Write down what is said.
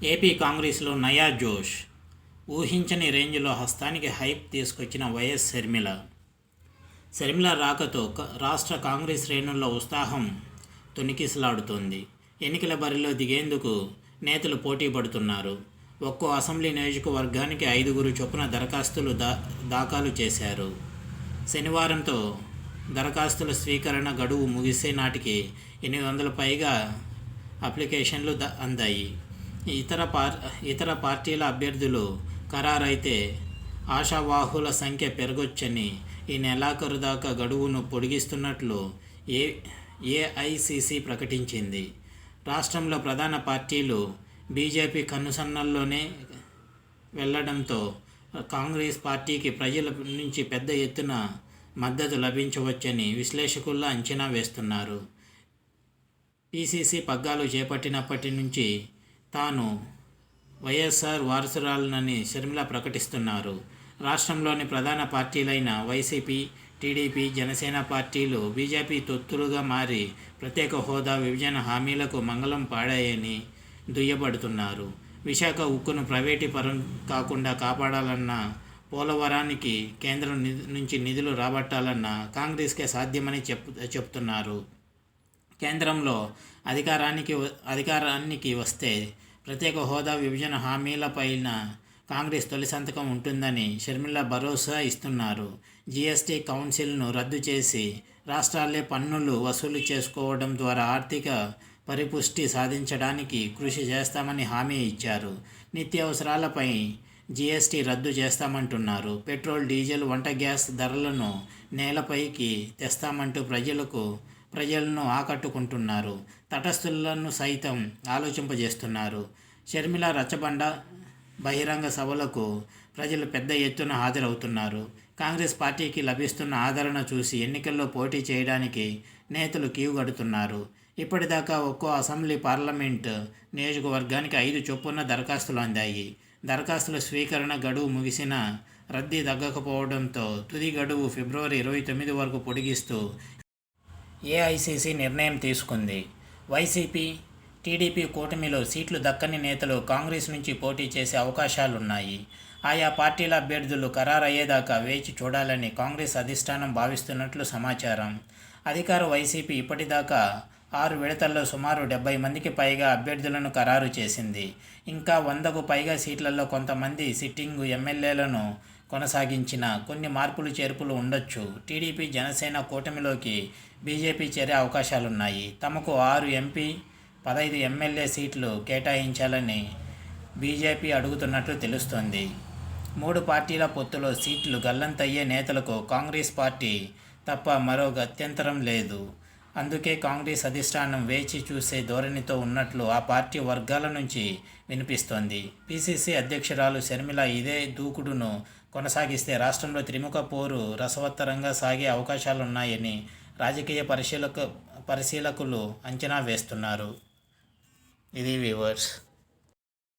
AP కాంగ్రెస్లో నయా జోష్. ఊహించని రేంజ్లో హస్తానికి హైప్ తీసుకొచ్చిన వైఎస్ షర్మిల. షర్మిల రాకతో రాష్ట్ర కాంగ్రెస్ శ్రేణుల్లో ఉత్సాహం తొణికిసలాడుతోంది. ఎన్నికల బరిలో దిగేందుకు నేతలు పోటీ పడుతున్నారు. ఒక్కో అసెంబ్లీ నియోజకవర్గానికి 5 చొప్పున దరఖాస్తులు దాఖలు చేశారు. శనివారంతో దరఖాస్తుల స్వీకరణ గడువు ముగిసే నాటికి 800 పైగా అప్లికేషన్లు అందాయి. ఇతర పార్టీల అభ్యర్థులు ఖరారైతే ఆశావాహుల సంఖ్య పెరగొచ్చని ఈ నెలాఖరు దాకా గడువును పొడిగిస్తున్నట్లు ఏఐసిసి ప్రకటించింది. రాష్ట్రంలో ప్రధాన పార్టీలు బీజేపీ కనుసన్నల్లోనే వెళ్లడంతో కాంగ్రెస్ పార్టీకి ప్రజల నుంచి పెద్ద ఎత్తున మద్దతు లభించవచ్చని విశ్లేషకులు అంచనా వేస్తున్నారు. పీసీసీ పగ్గాలు చేపట్టినప్పటి నుంచి తాను వైఎస్ఆర్ వారసురాలనని షర్మిల ప్రకటిస్తున్నారు. రాష్ట్రంలోని ప్రధాన పార్టీలైన వైసీపీ, టీడీపీ, జనసేన పార్టీలు బీజేపీ తొత్తులుగా మారి ప్రత్యేక హోదా, విభజన హామీలకు మంగళం పాడాయని దుయ్యబడుతున్నారు. విశాఖ ఉక్కును ప్రైవేటీకరణ కాకుండా కాపాడాలన్నా, పోలవరానికి కేంద్రం నుంచి నిధులు రాబట్టాలన్నా కాంగ్రెస్కే సాధ్యమని చెప్తున్నారు. కేంద్రంలో అధికారానికి వస్తే ప్రత్యేక హోదా, విభజన హామీలపైన కాంగ్రెస్ తొలి సంతకం ఉంటుందని షర్మిల భరోసా ఇస్తున్నారు. జీఎస్టీ కౌన్సిల్ను రద్దు చేసి రాష్ట్రాలే పన్నులు వసూలు చేసుకోవడం ద్వారా ఆర్థిక పరిపుష్టి సాధించడానికి కృషి చేస్తామని హామీ ఇచ్చారు. నిత్యావసరాలపై జీఎస్టీ రద్దు చేస్తామంటున్నారు. పెట్రోల్, డీజిల్, వంట గ్యాస్ ధరలను నేలపైకి తెస్తామంటూ ప్రజలను ఆకట్టుకుంటున్నారు. తటస్థులను సైతం ఆలోచింపజేస్తున్నారు. షర్మిల రచ్చబండ బహిరంగ సభలకు ప్రజలు పెద్ద ఎత్తున హాజరవుతున్నారు. కాంగ్రెస్ పార్టీకి లభిస్తున్న ఆదరణ చూసి ఎన్నికల్లో పోటీ చేయడానికి నేతలు కడుతున్నారు. ఇప్పటిదాకా ఒక్కో అసెంబ్లీ, పార్లమెంటు నియోజకవర్గానికి 5 చొప్పున దరఖాస్తులు అందాయి. దరఖాస్తుల స్వీకరణ గడువు ముగిసినా రద్దీ తగ్గకపోవడంతో తుది గడువు ఫిబ్రవరి 29 వరకు పొడిగిస్తూ ఏఐసిసి నిర్ణయం తీసుకుంది. వైసీపీ, టీడీపీ కూటమిలో సీట్లు దక్కని నేతలు కాంగ్రెస్ నుంచి పోటీ చేసే అవకాశాలున్నాయి. ఆయా పార్టీల అభ్యర్థులు ఖరారయ్యేదాకా వేచి చూడాలని కాంగ్రెస్ అధిష్టానం భావిస్తున్నట్లు సమాచారం. అధికార వైసీపీ ఇప్పటిదాకా 6 విడతల్లో సుమారు 70 మందికి పైగా అభ్యర్థులను ఖరారు చేసింది. ఇంకా 100కు పైగా సీట్లలో కొంతమంది సిట్టింగు ఎమ్మెల్యేలను కొనసాగించిన కొన్ని మార్పులు చేర్పులు ఉండొచ్చు. టీడీపీ, జనసేన కూటమిలోకి బీజేపీ చేరే అవకాశాలున్నాయి. తమకు 6 ఎంపీ, 15 ఎమ్మెల్యే సీట్లు కేటాయించాలని బీజేపీ అడుగుతున్నట్లు తెలుస్తోంది. 3 పార్టీల పొత్తులో సీట్లు గల్లంతయ్యే నేతలకు కాంగ్రెస్ పార్టీ తప్ప మరో గత్యంతరం లేదు. అందుకే కాంగ్రెస్ అధిష్టానం వేచి చూసే ధోరణితో ఉన్నట్లు ఆ పార్టీ వర్గాల నుంచి వినిపిస్తోంది. పీసీసీ అధ్యక్షురాలు షర్మిల ఇదే దూకుడును కొనసాగిస్తే రాష్ట్రంలో త్రిముఖ పోరు రసవత్తరంగా సాగే అవకాశాలున్నాయని రాజకీయ పరిశీలకులు అంచనా వేస్తున్నారు. ఇది వ్యూవర్స్.